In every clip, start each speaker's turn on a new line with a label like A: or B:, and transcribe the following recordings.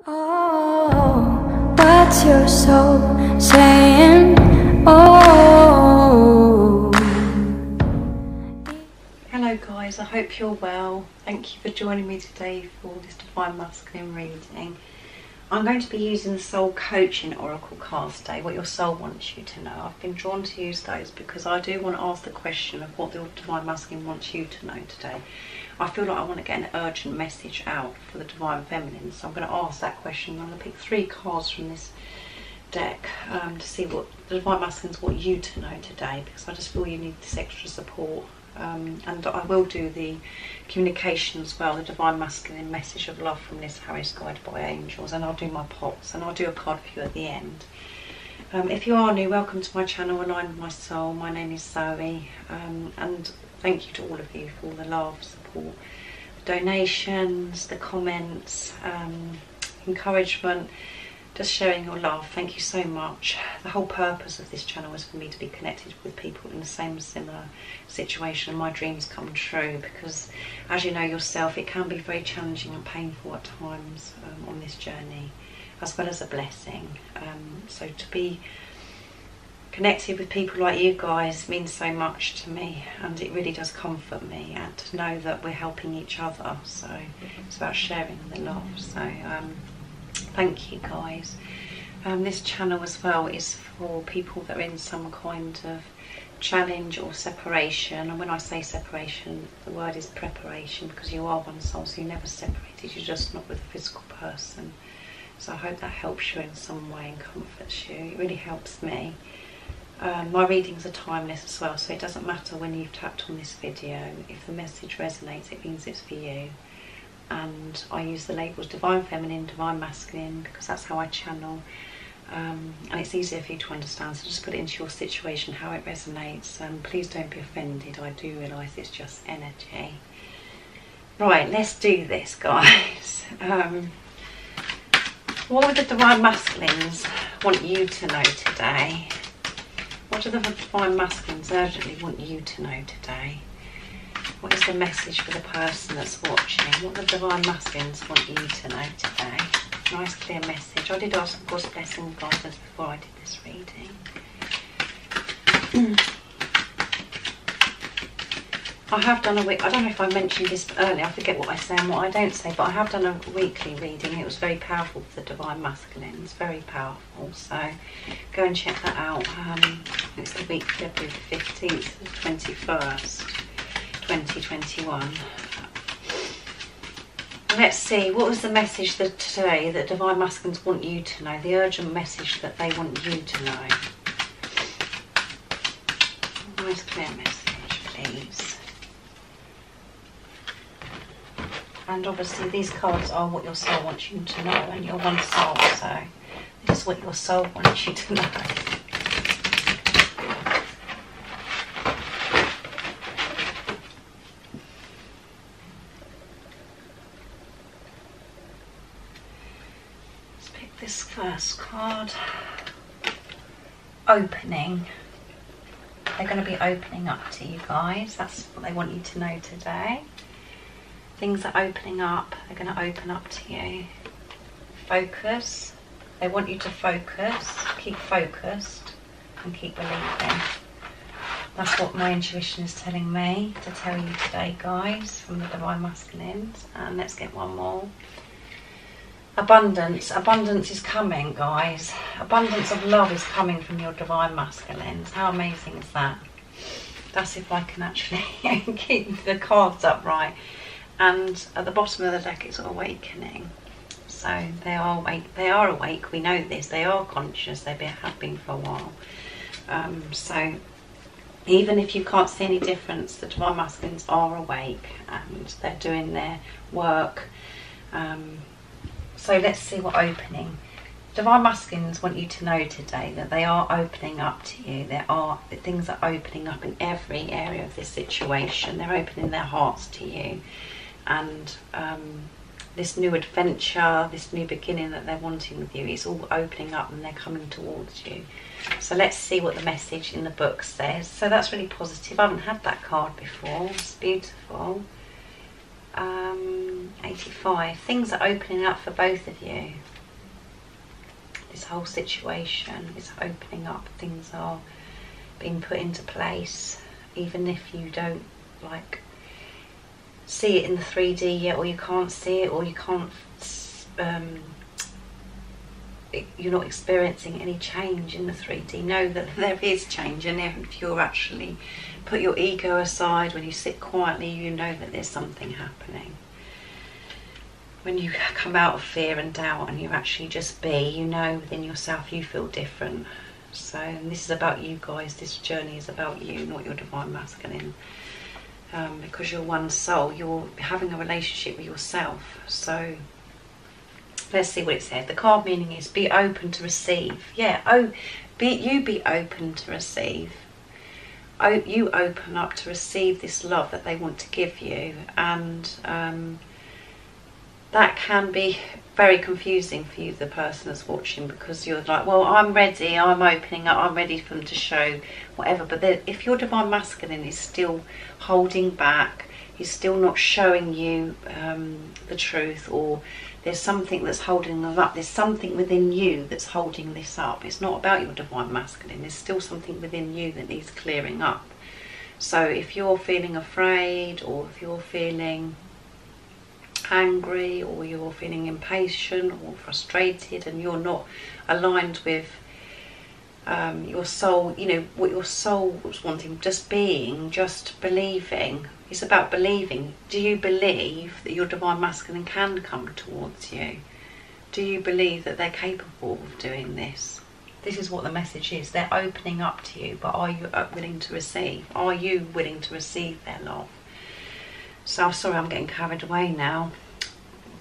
A: Oh, what's your soul saying? Oh.
B: Hello guys, I hope you're well. Thank you for joining me today for this Divine Masculine reading. I'm going to be using the Soul Coaching Oracle cards today, what your soul wants you to know. I've been drawn to use those because I do want to ask the question of what the Divine Masculine wants you to know today. I feel like I want to get an urgent message out for the Divine Feminine, so I'm going to ask that question. I'm going to pick 3 cards from this deck to see what the Divine Masculines want you to know today, because I just feel you need this extra support. And I will do the communication as well, the Divine Masculine message of love from this Harris guided by angels, and I'll do my pots and I'll do a card for you at the end. If you are new, welcome to my channel, Align with My Soul. My name is Zoe, and thank you to all of you for all the love, support, the donations, the comments, encouragement, just sharing your love. Thank you so much. The whole purpose of this channel is for me to be connected with people in the same similar situation and my dreams come true, because as you know yourself, it can be very challenging and painful at times on this journey, as well as a blessing. So to be connected with people like you guys means so much to me, and it really does comfort me, and to know that we're helping each other. So it's about sharing the love. So thank you guys. This channel as well is for people that are in some kind of challenge or separation, and when I say separation, the word is preparation, because you are one soul, so you're never separated, you're just not with a physical person. So I hope that helps you in some way and comforts you. It really helps me. My readings are timeless as well, so it doesn't matter when you've tapped on this video. If the message resonates, it means it's for you. And I use the labels Divine Feminine, Divine Masculine, because that's how I channel, and it's easier for you to understand, so just put it into your situation how it resonates, and please don't be offended. I do realise it's just energy. Right, let's do this, guys. What would the Divine Masculines want you to know today? What do the Divine Masculines urgently want you to know today? What is the message for the person that's watching? What do the Divine Masculines want you to know today? Nice clear message. I did ask for God's blessing and guidance before I did this reading. I have done a week, I don't know if I mentioned this earlier, I forget what I say and what I don't say, but I have done a weekly reading, and it was very powerful for the Divine Masculines, very powerful, so go and check that out. It's the week February the 15th to the 21st, 2021. Let's see, what was the message that today that Divine Masculines want you to know, the urgent message that they want you to know. Nice clear message, please. And obviously these cards are what your soul wants you to know, and you're one soul, so this is what your soul wants you to know. Let's pick this first card. Opening. They're going to be opening up to you guys. That's what they want you to know today. Things are opening up, they're going to open up to you. Focus, they want you to focus, keep focused and keep believing. That's what my intuition is telling me to tell you today, guys, from the Divine Masculines. And let's get one more. Abundance, abundance is coming, guys. Abundance of love is coming from your Divine Masculines. How amazing is that? That's if I can actually keep the cards upright. And at the bottom of the deck it's awakening, so they are awake, we know this, they are conscious, they have been for a while. So even if you can't see any difference, the Divine Masculines are awake and they're doing their work. So let's see what opening. Divine Masculines want you to know today that they are opening up to you. Things are opening up in every area of this situation. They're opening their hearts to you. And this new adventure, this new beginning that they're wanting with you, it's all opening up and they're coming towards you. So let's see what the message in the book says. So that's really positive. I haven't had that card before. It's beautiful. 85. Things are opening up for both of you. this whole situation is opening up. Things are being put into place, even if you don't like see it in the 3D yet, or you can't see it, or you can't you're not experiencing any change in the 3D. Know that there is change, and if you're actually put your ego aside, when you sit quietly, you know that there's something happening. When you come out of fear and doubt and you actually just be, you know within yourself you feel different. So, and this is about you guys, this journey is about you, not your divine masculine. Because you're one soul, you're having a relationship with yourself. So let's see what it said. The card meaning is be open to receive. Yeah, be open to receive. You open up to receive this love that they want to give you, and that can be very confusing for you, the person that's watching, because you're like, well, I'm ready, I'm opening up, I'm ready for them to show whatever. But if your divine masculine is still holding back, he's still not showing you the truth, or there's something that's holding them up, there's something within you that's holding this up. It's not about your divine masculine, there's still something within you that needs clearing up. So if you're feeling afraid, or if you're feeling angry, or you're feeling impatient or frustrated, and you're not aligned with your soul, you know what your soul was wanting, just being, just believing. It's about believing. Do you believe that your divine masculine can come towards you? Do you believe that they're capable of doing this? This is what the message is. They're opening up to you, but are you willing to receive? Are you willing to receive their love? So, sorry, I'm getting carried away now.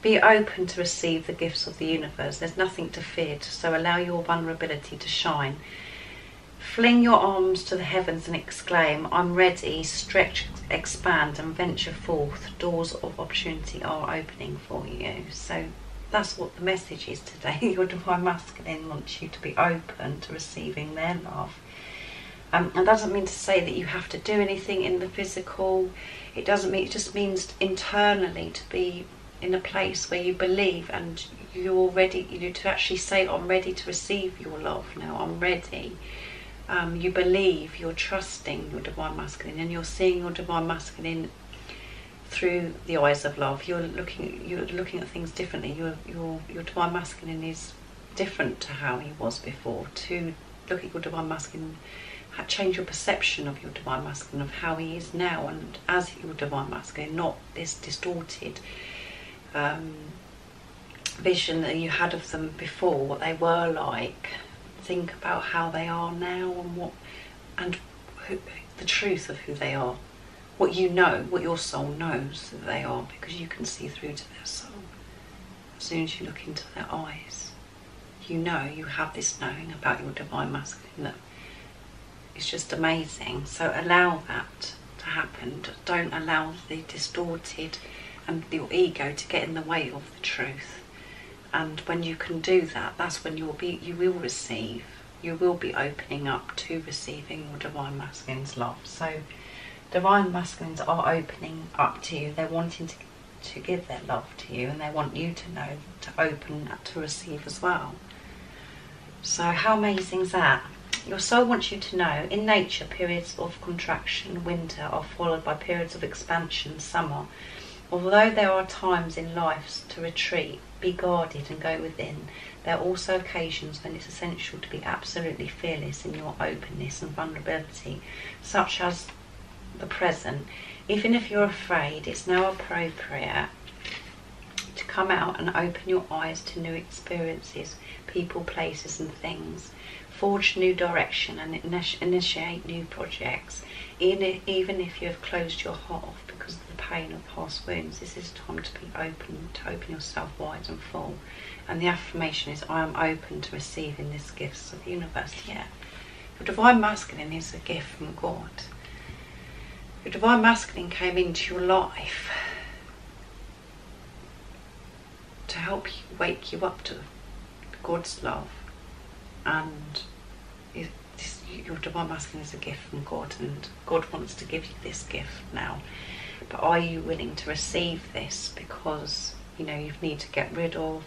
B: Be open to receive the gifts of the universe. There's nothing to fear, so allow your vulnerability to shine. Fling your arms to the heavens and exclaim, I'm ready. Stretch, expand and venture forth. Doors of opportunity are opening for you. So that's what the message is today. Your divine masculine wants you to be open to receiving their love. And that doesn't mean to say that you have to do anything in the physical. It doesn't mean, it just means internally to be in a place where you believe, and you're ready, you know, to actually say, I'm ready to receive your love now, I'm ready. You believe, you're trusting your divine masculine, and you're seeing your divine masculine through the eyes of love. You're looking at things differently. Your divine masculine is different to how he was before. To look at your divine masculine, change your perception of your divine masculine, of how he is now, and as your divine masculine, not this distorted vision that you had of them before, what they were like. Think about how they are now, and the truth of who they are, what you know, what your soul knows that they are, because you can see through to their soul. As soon as you look into their eyes, you know, you have this knowing about your divine masculine that is just amazing. So allow that to happen. Don't allow the distorted and your ego to get in the way of the truth. And when you can do that, that's when you will receive, you will be opening up to receiving your divine masculine's love. So divine masculines are opening up to you. They're wanting to give their love to you, and they want you to know, to open up to receive as well. So how amazing is that? Your soul wants you to know, in nature, periods of contraction, winter, are followed by periods of expansion, summer. Although there are times in life to retreat, be guarded and go within, there are also occasions when it's essential to be absolutely fearless in your openness and vulnerability, such as the present. Even if you're afraid, it's now appropriate to come out and open your eyes to new experiences, people, places and things. Forge new direction and initiate new projects. Even if you have closed your heart off because of the pain of past wounds, this is time to be open, to open yourself wide and full. And the affirmation is, I am open to receiving these gifts of the universe. Yeah, your divine masculine is a gift from God. Your divine masculine came into your life to help you, wake you up to God's love. And your divine masculine is a gift from God, and God wants to give you this gift now. But are you willing to receive this? Because, you know, you need to get rid of,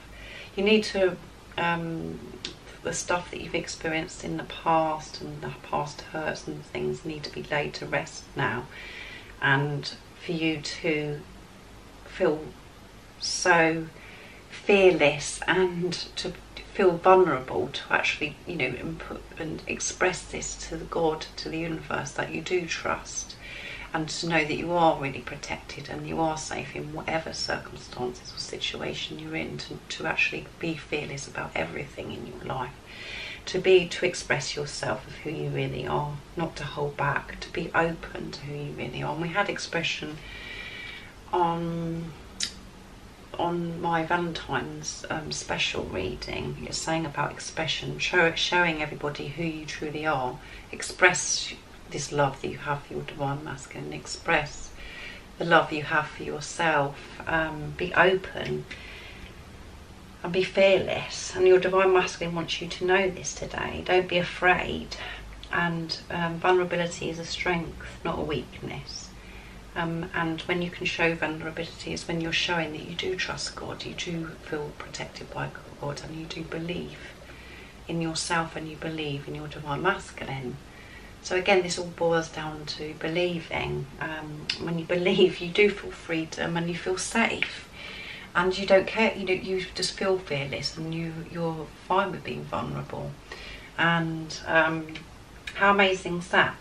B: you need to the stuff that you've experienced in the past and the past hurts and things need to be laid to rest now, and for you to feel so fearless and to feel vulnerable to actually, you know, input and express this to the God, to the universe that you do trust, and to know that you are really protected and you are safe in whatever circumstances or situation you're in, to actually be fearless about everything in your life, to express yourself of who you really are, not to hold back, to be open to who you really are. And we had expression on my Valentine's special reading. It's saying about expression, showing everybody who you truly are. Express this love that you have for your Divine Masculine, express the love you have for yourself, be open and be fearless. And your Divine Masculine wants you to know this today. Don't be afraid, and vulnerability is a strength, not a weakness. And when you can show vulnerability is when you're showing that you do trust God, you do feel protected by God, and you do believe in yourself and you believe in your Divine Masculine. So again, this all boils down to believing. When you believe, you do feel freedom and you feel safe, and you don't care. You know, you just feel fearless, and you're fine with being vulnerable. And how amazing is that?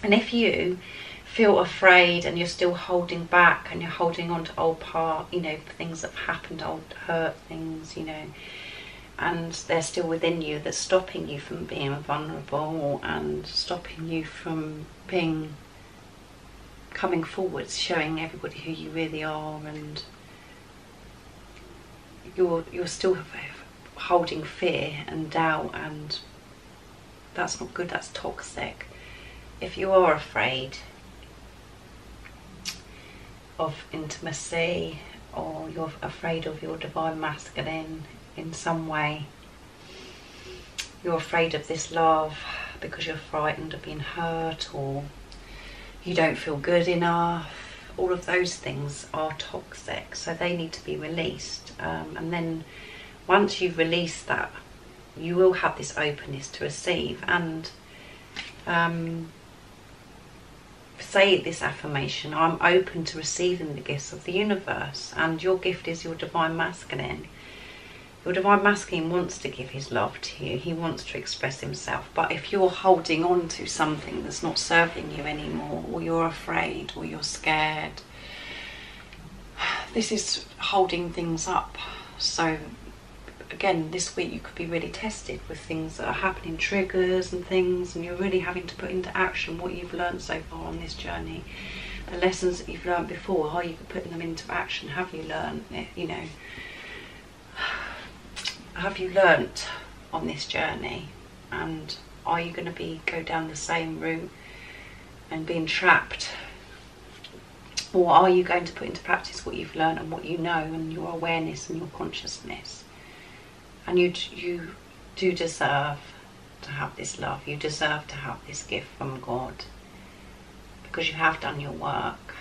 B: And if you feel afraid and you're still holding back and you're holding on to old things that have happened, old hurt things, you know, and they're still within you, that's stopping you from being vulnerable and stopping you from coming forwards, showing everybody who you really are, and you're still holding fear and doubt, and that's not good, that's toxic. If you are afraid of intimacy, or you're afraid of your Divine Masculine in some way, you're afraid of this love because you're frightened of being hurt, or you don't feel good enough, all of those things are toxic, so they need to be released. And then once you've released that, you will have this openness to receive, and say this affirmation: I'm open to receiving the gifts of the universe. And your gift is your Divine Masculine. Your Divine Masculine wants to give his love to you. He wants to express himself. But if you're holding on to something that's not serving you anymore, or you're afraid, or you're scared, this is holding things up. So again, this week you could be really tested with things that are happening, triggers and things, and you're really having to put into action what you've learned so far on this journey. The lessons that you've learned before, how you could put them into action. Have you learned it, you know? Have you learnt on this journey? And are you going to go down the same route and being trapped? Or are you going to put into practice what you've learned and what you know, and your awareness and your consciousness? And you do deserve to have this love. You deserve to have this gift from God, because you have done your work.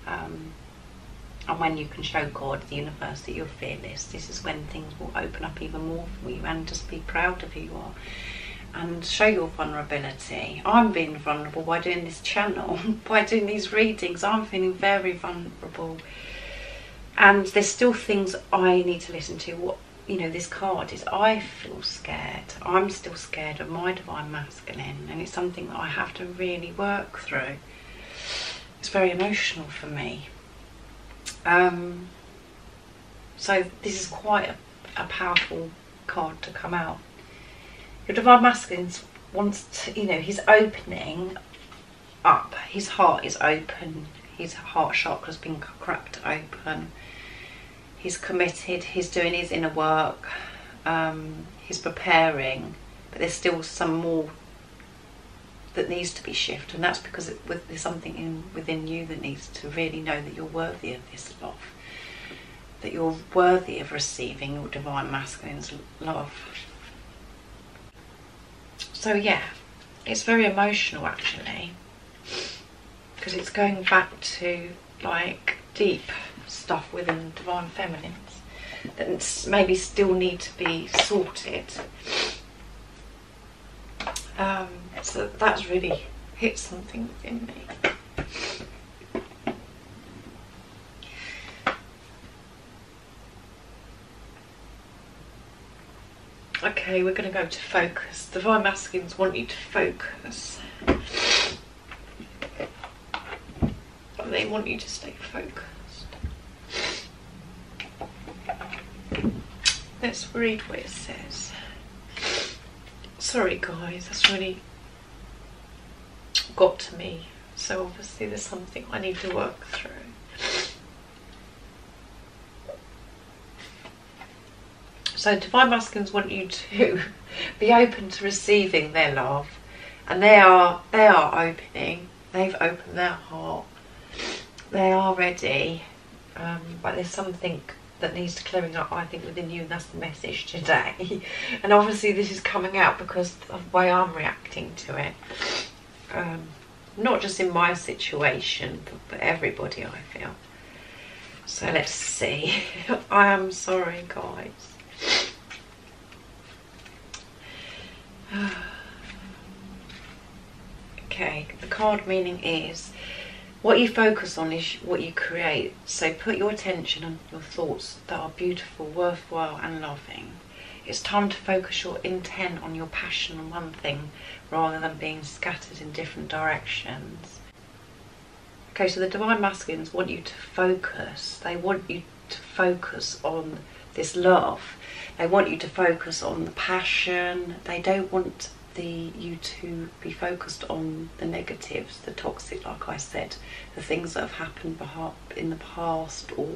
B: And when you can show God, the universe, that you're fearless, this is when things will open up even more for you. And just be proud of who you are and show your vulnerability. I'm being vulnerable by doing this channel, by doing these readings. I'm feeling very vulnerable, and there's still things I need to listen to. What, you know, this card is, I feel scared. I'm still scared of my Divine Masculine, and it's something that I have to really work through. It's very emotional for me. So this is quite a powerful card to come out. Your Divine Masculine wants to, you know, he's opening up. His heart is open. His heart chakra's been cracked open. He's committed. He's doing his inner work. He's preparing, but there's still some more that needs to be shifted, and that's because there's something within you that needs to really know that you're worthy of this love, that you're worthy of receiving your Divine Masculine's love. So yeah, it's very emotional actually, because it's going back to like deep stuff within Divine Feminines that maybe still need to be sorted.
C: So that's really hit something within me. Okay, we're going to go to focus. Divine Masculines want you to focus. They want you to stay focused. Let's read what it says. Sorry guys, that's really got to me. So obviously there's something I need to work through. So Divine Masculines want you to be open to receiving their love, and they are opening. They've opened their heart. They are ready, but there's something that needs to clearing up, I think, within you, and that's the message today. And obviously this is coming out because of the way I'm reacting to it. Not just in my situation, but everybody, I feel. So let's see. I am sorry, guys. Okay, the card meaning is what you focus on is what you create. So put your attention on your thoughts that are beautiful, worthwhile and loving. It's time to focus your intent on your passion on one thing rather than being scattered in different directions. Okay, so the Divine Masculines want you to focus. They want you to focus on this love. They want you to focus on the passion. They don't want you to be focused on the negatives, the toxic, like I said, the things that have happened in the past, or,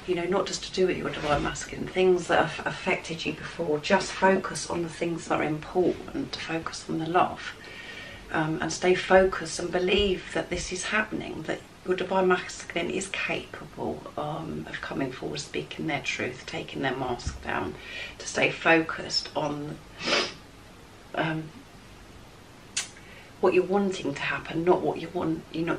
C: you know, not just to do with your Divine Masculine, things that have affected you before. Just focus on the things that are important, focus on the love, and stay focused and believe that this is happening, that your Divine Masculine is capable of coming forward, speaking their truth, taking their mask down, to stay focused on what you're wanting to happen, not what you're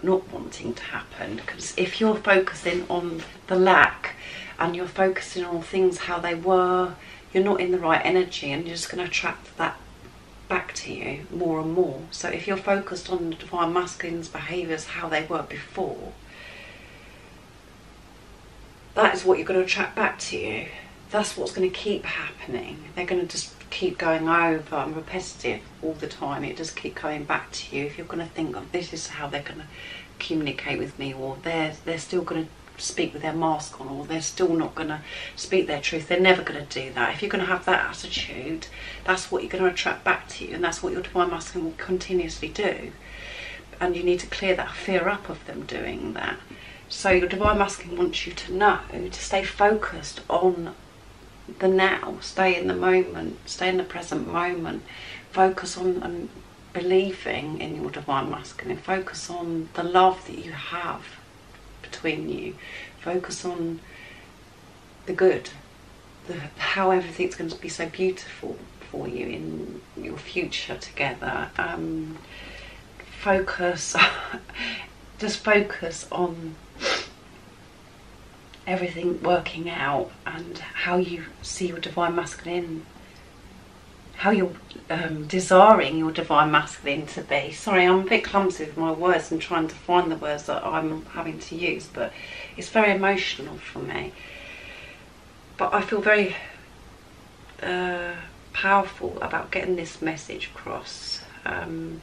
C: not wanting to happen. Because if you're focusing on the lack and you're focusing on things how they were, you're not in the right energy, and you're just going to attract that back to you more and more. So if you're focused on the Divine Masculine's behaviours how they were before, that is what you're going to attract back to you. That's what's going to keep happening. They're going to just keep going over and repetitive all the time. It just keep coming back to you. If you're going to think, oh, this is how they're going to communicate with me, or they're still going to speak with their mask on, or they're still not going to speak their truth, they're never going to do that. If you're going to have that attitude, that's what you're going to attract back to you, and that's what your Divine Masculine will continuously do. And you need to clear that fear up of them doing that. So your Divine Masculine wants you to know to stay focused on the now, stay in the moment, stay in the present moment, focus on believing in your Divine Masculine, focus on the love that you have between you, focus on the good, how everything's going to be so beautiful for you in your future together. Just focus on everything working out, and how you see your Divine Masculine, how you're desiring your Divine Masculine to be. Sorry, I'm a bit clumsy with my words and trying to find the words that I'm having to use, but it's very emotional for me. But I feel very powerful about getting this message across. I'm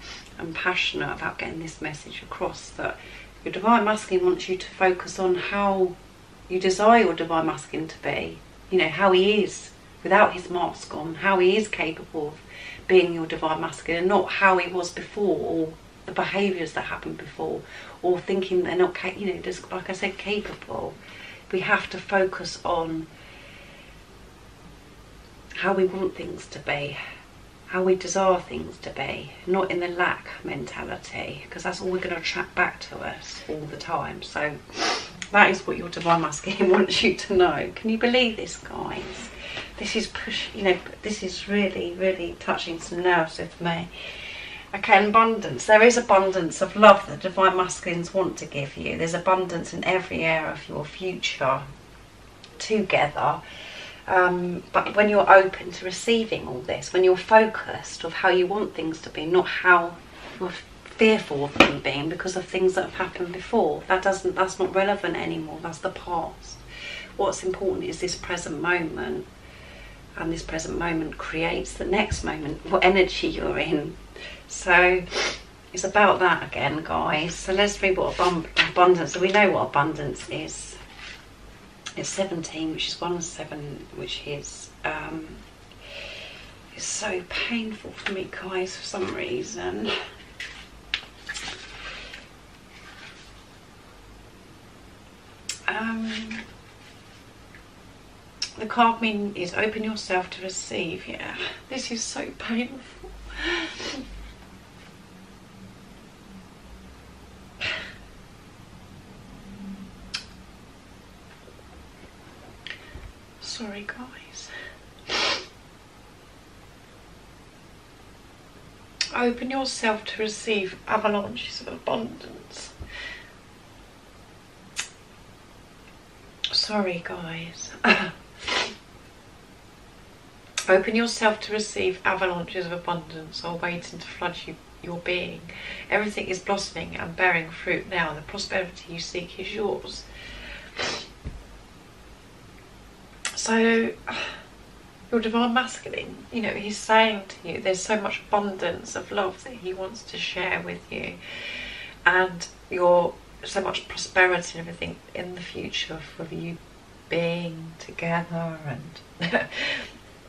C: passionate about getting this message across, that your Divine Masculine wants you to focus on how you desire your Divine Masculine to be, you know, how he is without his mask on, how he is capable of being your Divine Masculine, and not how he was before, or the behaviours that happened before, or thinking they're not, you know, just like I said, capable. We have to focus on how we want things to be, how we desire things to be, not in the lack mentality, because that's all we're going to attract back to us all the time. So that is what your Divine Masculine wants you to know. Can you believe this, guys? This is this is really, really touching some nerves with me. Okay, abundance. There is abundance of love that Divine Masculines want to give you. There's abundance in every area of your future together.
B: But when you're open to receiving all this, when you're focused of how you want things to be, not how you're fearful of them being because of things that have happened before, that's not relevant anymore. That's the past. What's important is this present moment, and this present moment creates the next moment, what energy you're in. So it's about that again, guys. So let's read what abundance. So we know what abundance is. It's 17, which is 1 and 7, which is it's so painful for me, guys, for some reason. The card meaning is open yourself to receive. Yeah, this is so painful. Sorry, guys. Open yourself to receive avalanches of abundance. Sorry, guys. Open yourself to receive avalanches of abundance are waiting to flood your being. Everything is blossoming and bearing fruit now, and the prosperity you seek is yours. So, your divine masculine, you know, he's saying to you there's so much abundance of love that he wants to share with you, and your so much prosperity and everything in the future for you being together and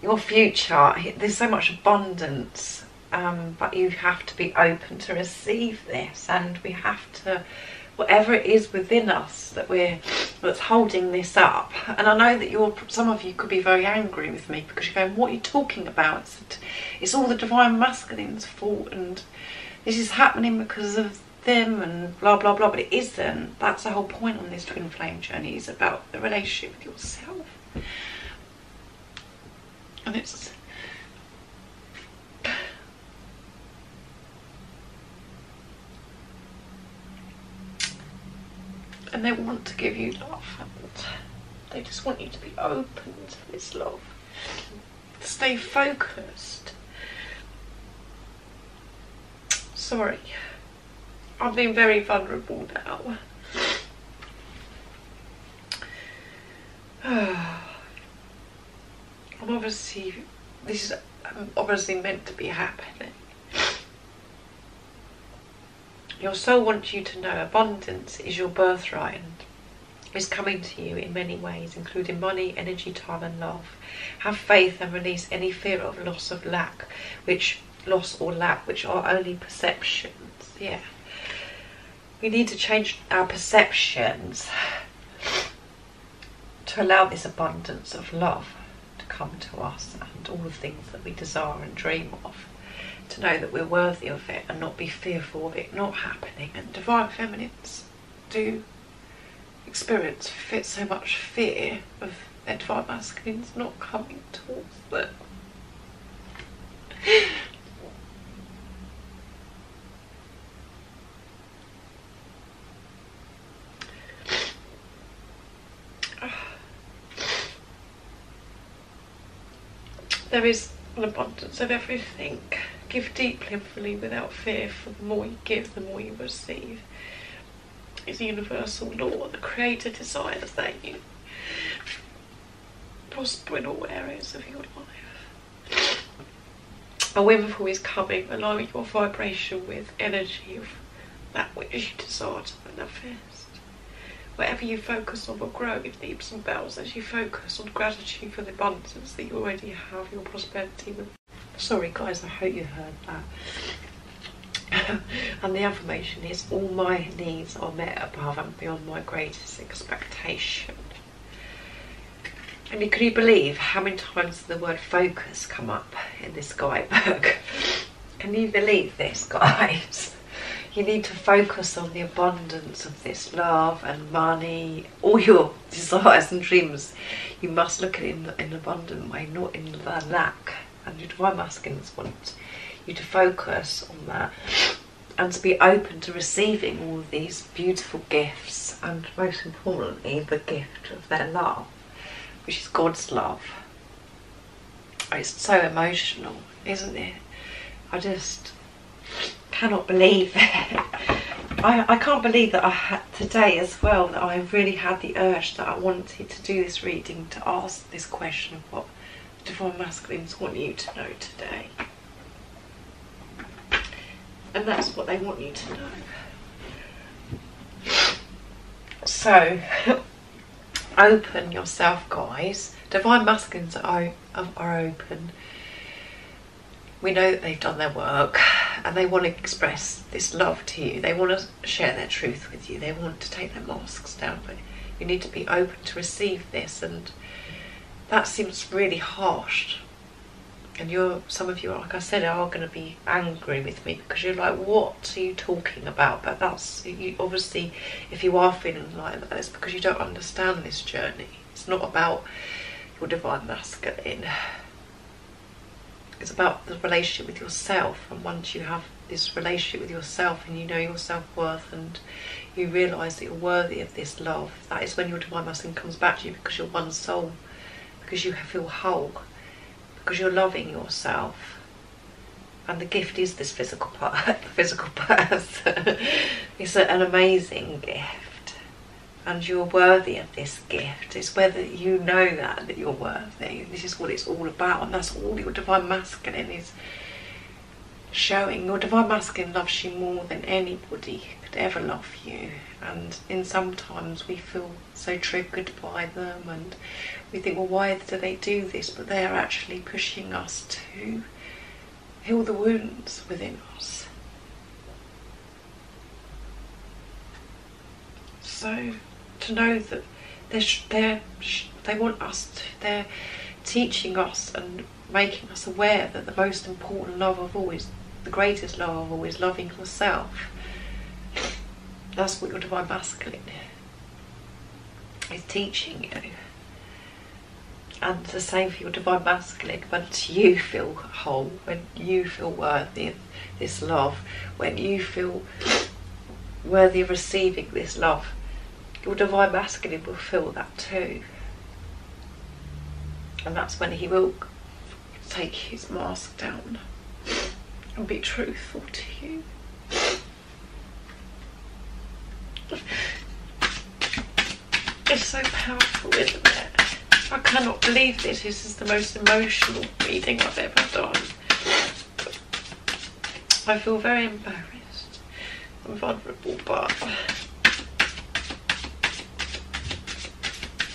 B: your future. There's so much abundance, but you have to be open to receive this, and we have to, whatever it is within us that's holding this up. And I know that some of you could be very angry with me because you're going, what are you talking about? It's all the divine masculine's fault, and this is happening because of them and blah blah blah. But it isn't. That's the whole point on this twin flame journey, is about the relationship with yourself. And it's and they want to give you love, and they just want you to be open to this love. Stay focused. Sorry, I'm being very vulnerable now. This is obviously meant to be happening. Your soul wants you to know abundance is your birthright and is coming to you in many ways, including money, energy, time and love. Have faith and release any fear of loss or lack, which are only perceptions. Yeah. We need to change our perceptions to allow this abundance of love to come to us, and all the things that we desire and dream of. To know that we're worthy of it and not be fearful of it not happening. And divine feminines do experience so much fear of their divine masculines not coming towards them. There is an abundance of everything. Give deeply and fully without fear, for the more you give, the more you receive. It's a universal law. The Creator desires that you prosper in all areas of your life. A windfall is coming, aligning your vibration with energy of that which you desire to manifest. Whatever you focus on will grow in leaps and bounds as you focus on gratitude for the abundance that you already have, your prosperity with. Sorry guys, I hope you heard that. And the affirmation is, all my needs are met above and beyond my greatest expectation. And can you believe how many times the word focus come up in this guidebook? Can you believe this, guys? You need to focus on the abundance of this love and money, all your desires and dreams. You must look at it in an abundant way, not in the lack. And your divine masculines want you to focus on that and to be open to receiving all of these beautiful gifts, and most importantly the gift of their love, which is God's love.
C: It's so emotional, isn't it? I just cannot believe it. I can't believe that I had today as well, that I really had the urge that I wanted to do this reading, to ask this question of what Divine Masculines want you to know today. And that's what they want you to know. So, open yourself, guys. Divine Masculines are open. We know that they've done their work and they want to express this love to you. They want to share their truth with you. They want to take their masks down, but you need to be open to receive this. And that seems really harsh. And some of you, like I said, are going to be angry with me because you're like, what are you talking about? But that's, obviously, if you are feeling like that, it's because you don't understand this journey. It's not about your Divine Masculine. It's about the relationship with yourself, and once you have this relationship with yourself and you know your self-worth and you realise that you're worthy of this love, that is when your Divine Masculine comes back to you, because you're one soul, because you feel whole, because you're loving yourself. And the gift is this physical person. It's an amazing gift. And you're worthy of this gift. It's whether you know that you're worthy. This is what it's all about, and that's all your Divine Masculine is showing. Your Divine Masculine loves you more than anybody could ever love you. And sometimes we feel so triggered by them, and we think, well, why do they do this? But they are actually pushing us to heal the wounds within us. So, to know that they want us to, they're teaching us and making us aware that the most important love of all is, the greatest love of all, is loving yourself. That's what your Divine Masculine is teaching you. And the same for your Divine Masculine. Once you feel whole, when you feel worthy of this love, when you feel worthy of receiving this love, your Divine Masculine will feel that too. And that's when he will take his mask down and be truthful to you. It's so powerful, isn't it? I cannot believe this. This is the most emotional reading I've ever done. I feel very embarrassed and vulnerable, but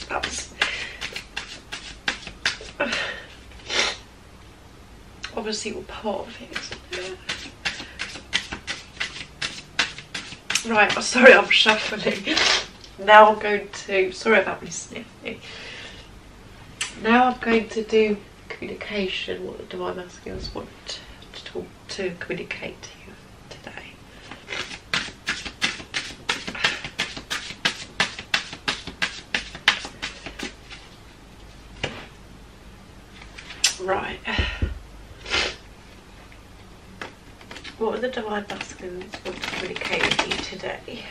C: that's obviously all part of it, isn't it? Right, I'm sorry, I'm shuffling. Now I'm going to, sorry about me sniffing. Now I'm going to do communication, what the Divine Masculines want to communicate to you today. Right. What do the Divine Masculines want to communicate with you today?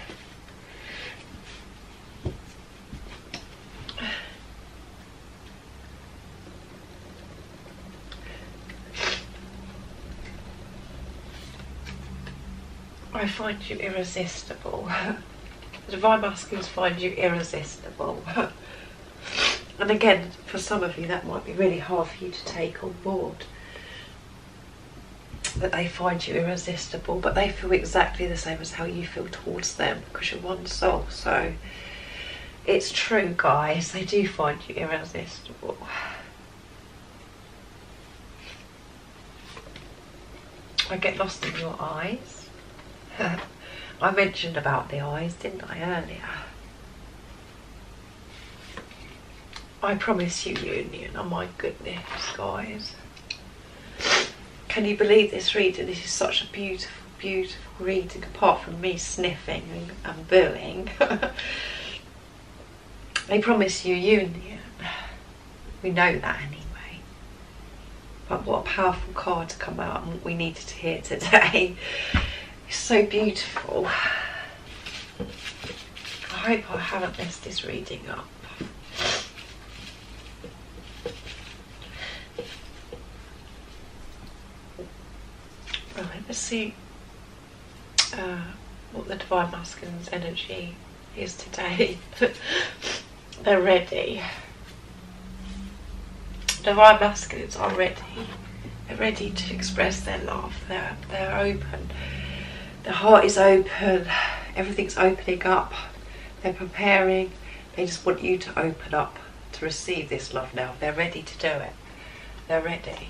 C: I find you irresistible. The Divine Masculines find you irresistible. And again, for some of you that might be really hard for you to take on board. That they find you irresistible, but they feel exactly the same as how you feel towards them, because you're one soul. So it's true, guys, they do find you irresistible. I get lost in your eyes. I mentioned about the eyes, didn't I, earlier? I promise you union. Oh my goodness, guys. Can you believe this reading? This is such a beautiful, beautiful reading, apart from me sniffing and booing. They promise you union. We know that anyway. But what a powerful card to come out, and what we needed to hear today. It's so beautiful. I hope I haven't messed this reading up. Right, let's see what the Divine Masculine's energy is today. They're ready. Divine Masculines are ready. They're ready to express their love. They're open. Their heart is open. Everything's opening up. They're preparing. They just want you to open up to receive this love now. They're ready to do it. They're ready.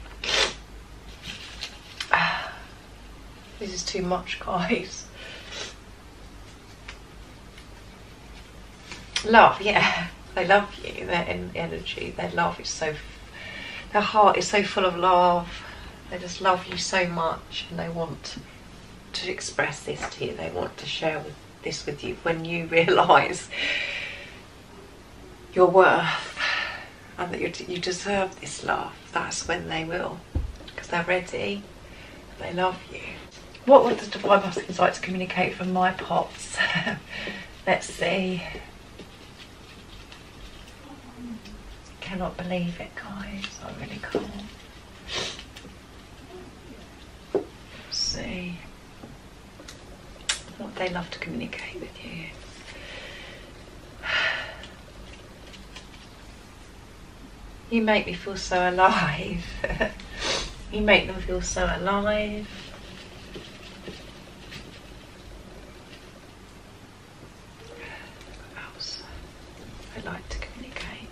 C: This is too much, guys. Love, yeah. They love you. They're in energy. Their love is so... Their heart is so full of love. They just love you so much, and they want to express this to you. They want to share this with you. When you realise your worth and that you deserve this love, that's when they will, because they're ready. They love you. What would the Divine Masculines like to communicate from my pots? Let's see. Cannot believe it, guys. I really can't. Let's see. What would they love to communicate with you? You make me feel so alive. You make them feel so alive. What else I'd like to communicate?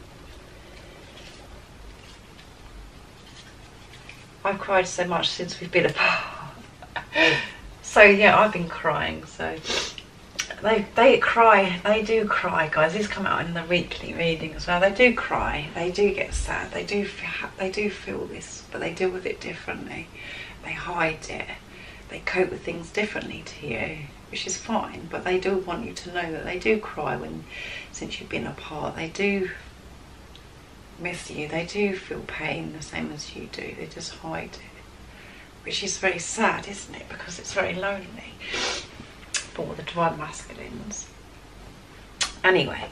C: I've cried so much since we've been apart. So yeah, I've been crying. So they cry. They do cry, guys. These come out in the weekly reading as well. They do cry. They do get sad. They do feel this, but they deal with it differently. They hide it. They cope with things differently to you, which is fine. But they do want you to know that they do cry since you've been apart. They do miss you. They do feel pain the same as you do. They just hide it, which is very sad, isn't it? Because it's very lonely for the Divine Masculines. Anyway,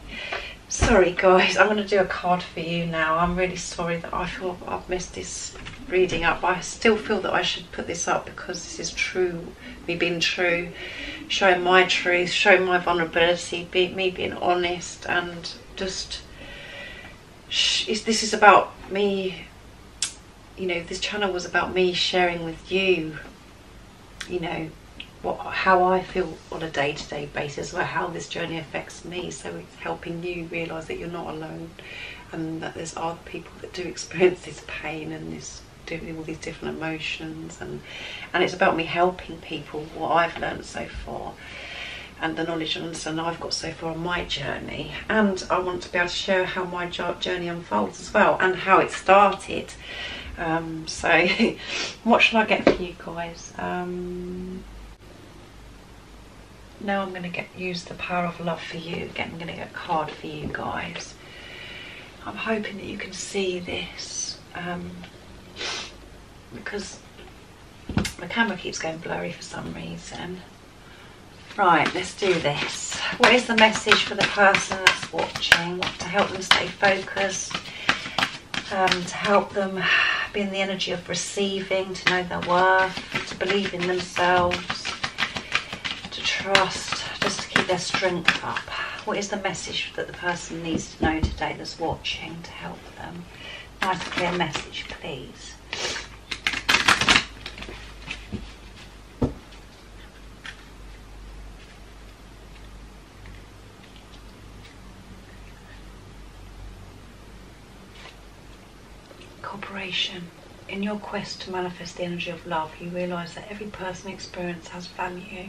C: sorry guys, I'm going to do a card for you now. I'm really sorry that I feel I've messed this reading up. I still feel that I should put this up because this is true, me being true, showing my truth, showing my vulnerability, me being honest, and just this is about me. You know, this channel was about me sharing with you, you know, how I feel on a day-to-day basis, or how this journey affects me. So it's helping you realise that you're not alone, and that there's other people that do experience this pain and this doing all these different emotions, and it's about me helping people what I've learned so far, and the knowledge and understanding I've got so far on my journey. And I want to be able to share how my journey unfolds as well, and how it started. So what should I get for you guys? Now I'm going to use the power of love for you. Again, I'm going to get a card for you guys. I'm hoping that you can see this, because the camera keeps going blurry for some reason. Right, let's do this. What is the message for the person that's watching? To help them stay focused, to help them be in the energy of receiving, to know their worth, to believe in themselves, to trust, just to keep their strength up. What is the message that the person needs to know today that's watching to help them? Nice clear message, please. Cooperation. In your quest to manifest the energy of love, you realise that every personal experience has value.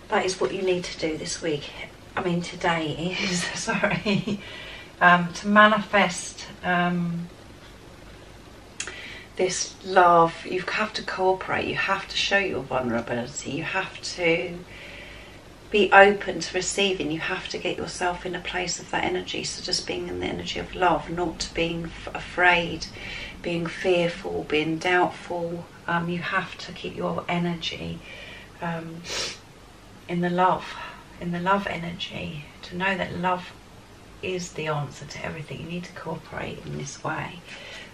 C: That is what you need to do this week. I mean, today is, sorry, to manifest this love. You have to cooperate. You have to show your vulnerability. You have to be open to receiving. You have to get yourself in a place of that energy. So just being in the energy of love, not being afraid, being fearful, being doubtful. You have to keep your energy in the love energy, to know that love is the answer to everything. You need to cooperate in this way.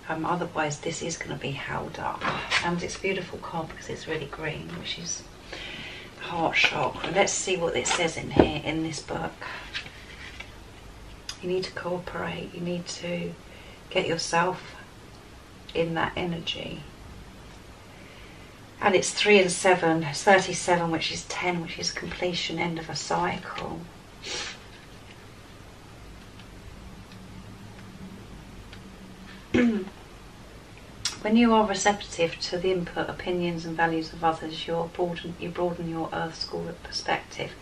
C: Otherwise this is going to be held up. And it's a beautiful card because it's really green, which is the heart chakra. Let's see what it says in here in this book. You need to cooperate. You need to get yourself in that energy. And it's 3 and 7, it's 37, which is 10, which is completion, end of a cycle. When you are receptive to the input, opinions and values of others, you broaden your Earth School perspective.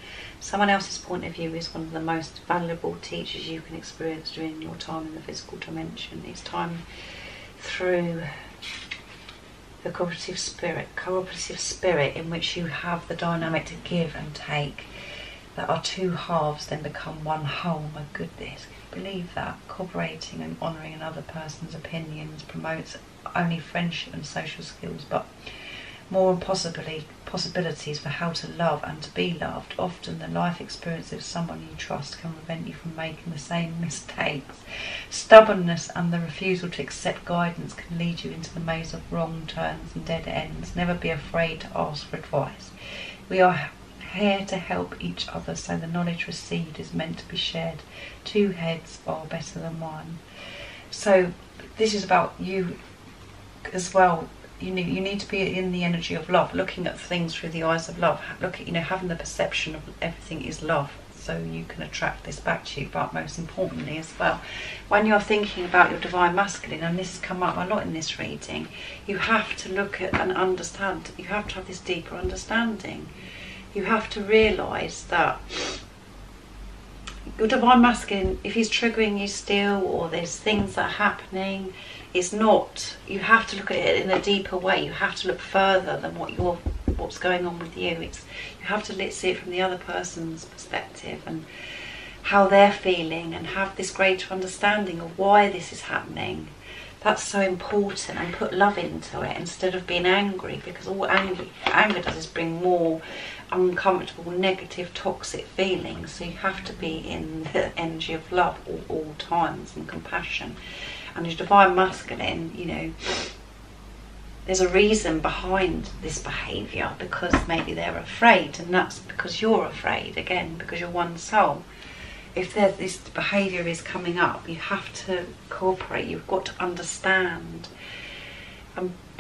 C: Someone else's point of view is one of the most valuable teachers you can experience during your time in the physical dimension. It's time through the cooperative spirit in which you have the dynamic to give and take, that our two halves then become one whole. My goodness, believe that. Cooperating and honouring another person's opinions promotes only friendship and social skills, but more possibilities for how to love and to be loved. Often the life experience of someone you trust can prevent you from making the same mistakes. Stubbornness and the refusal to accept guidance can lead you into the maze of wrong turns and dead ends. Never be afraid to ask for advice. We are here to help each other, so the knowledge received is meant to be shared. Two heads are better than one. So this is about you as well. You need to be in the energy of love, looking at things through the eyes of love. Having the perception of everything is love, so you can attract this back to you. But most importantly as well, when you're thinking about your divine masculine, and this has come up a lot in this reading, you have to look at and understand. You have to have this deeper understanding. You have to realise that your divine masculine, if he's triggering you still, or there's things that are happening, is not, you have to look at it in a deeper way. You have to look further than what's going on with you. You have to see it from the other person's perspective and how they're feeling, and have this greater understanding of why this is happening. That's so important, and put love into it instead of being angry, because all anger does is bring more uncomfortable, negative, toxic feelings. So you have to be in the energy of love all times, and compassion. And your divine masculine, there's a reason behind this behaviour, because maybe they're afraid, and that's because you're afraid, again, because you're one soul. If this behaviour is coming up, you have to cooperate. You've got to understand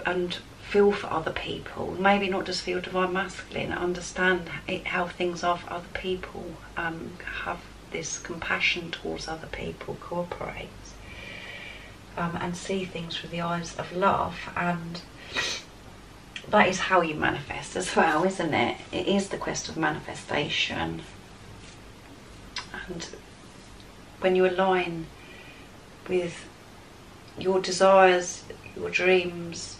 C: and feel for other people. Maybe not just for your divine masculine, understand how things are for other people. Have this compassion towards other people, cooperate. And see things through the eyes of love, and that is how you manifest as well, isn't it? It is the quest of manifestation. And when you align with your desires, your dreams,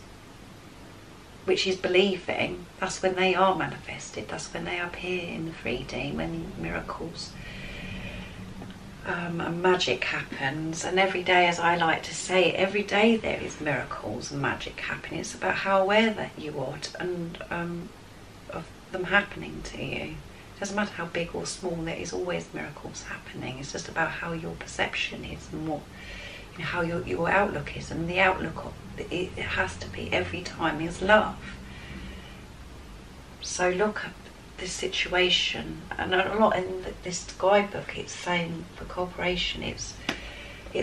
C: which is believing, that's when they are manifested. That's when they appear in the 3D, when miracles and magic happens. And every day, as I like to say, every day there is miracles and magic happening. It's about how aware that you are of them happening to you. It doesn't matter how big or small, there is always miracles happening. It's just about how your perception is, and how your outlook is. And the outlook, it has to be every time, is love. So look at this situation, and a lot in this guidebook, it's saying for cooperation, it's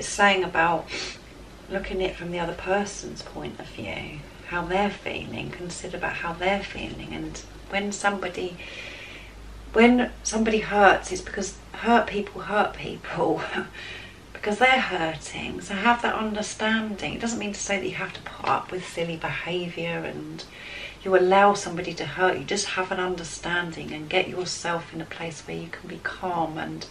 C: saying about looking at it from the other person's point of view, how they're feeling. Consider about how they're feeling. And when somebody hurts, it's because hurt people because they're hurting. So have that understanding. It doesn't mean to say that you have to put up with silly behaviour and you allow somebody to hurt you. Just have an understanding and get yourself in a place where you can be calm and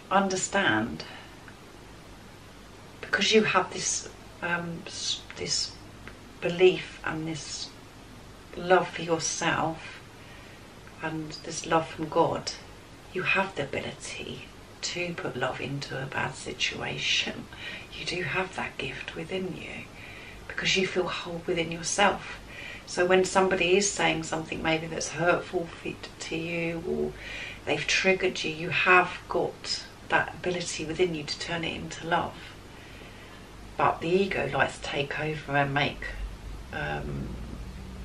C: understand, because you have this this belief and this love for yourself and this love from God. You have the ability to put love into a bad situation. You do have that gift within you, because you feel whole within yourself. So when somebody is saying something maybe that's hurtful to you, or they've triggered you, you have got that ability within you to turn it into love. but the ego likes to take over and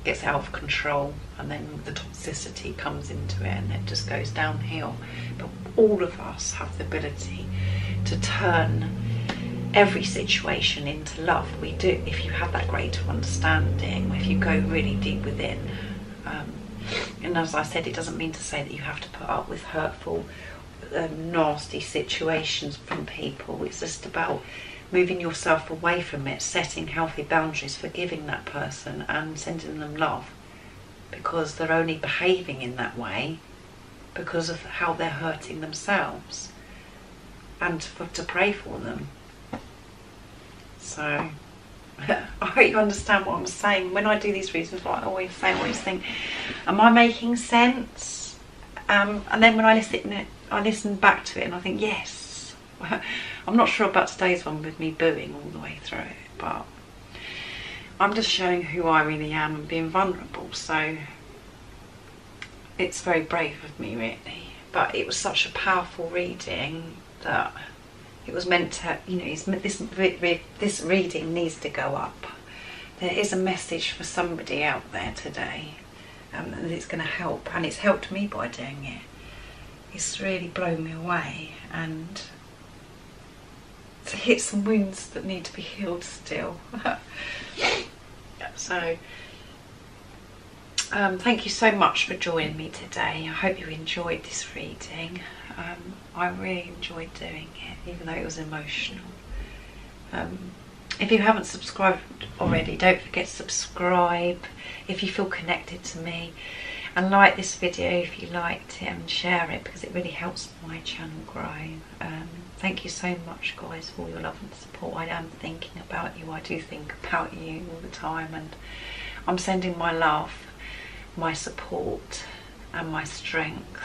C: gets out of control, and then the toxicity comes into it and it just goes downhill. But all of us have the ability to turn every situation into love. We do, if you have that greater understanding, if you go really deep within. And as I said, it doesn't mean to say that you have to put up with hurtful, nasty situations from people. It's just about moving yourself away from it, setting healthy boundaries, forgiving that person and sending them love, because they're only behaving in that way because of how they're hurting themselves, and to pray for them. So I hope you understand what I'm saying. When I do these readings, like I always say, I always think, am I making sense? And then when I listen back to it and I think, yes. I'm not sure about today's one with me booing all the way through it, but I'm just showing who I really am and being vulnerable. So it's very brave of me, really. But it was such a powerful reading that it was meant to, you know, this reading needs to go up. There is a message for somebody out there today, and it's going to help, and it's helped me by doing it. It's really blown me away, and to hit some wounds that need to be healed still. So thank you so much for joining me today. I hope you enjoyed this reading. I really enjoyed doing it, even though it was emotional. If you haven't subscribed already, don't forget to subscribe if you feel connected to me, and like this video if you liked it, and share it, because it really helps my channel grow. Thank you so much, guys, for all your love and support. I am thinking about you. I do think about you all the time, and I'm sending my love, my support and my strength,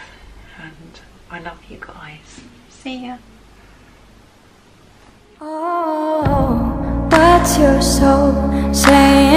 C: and I love you guys. See ya.
A: Oh, what's your soul saying?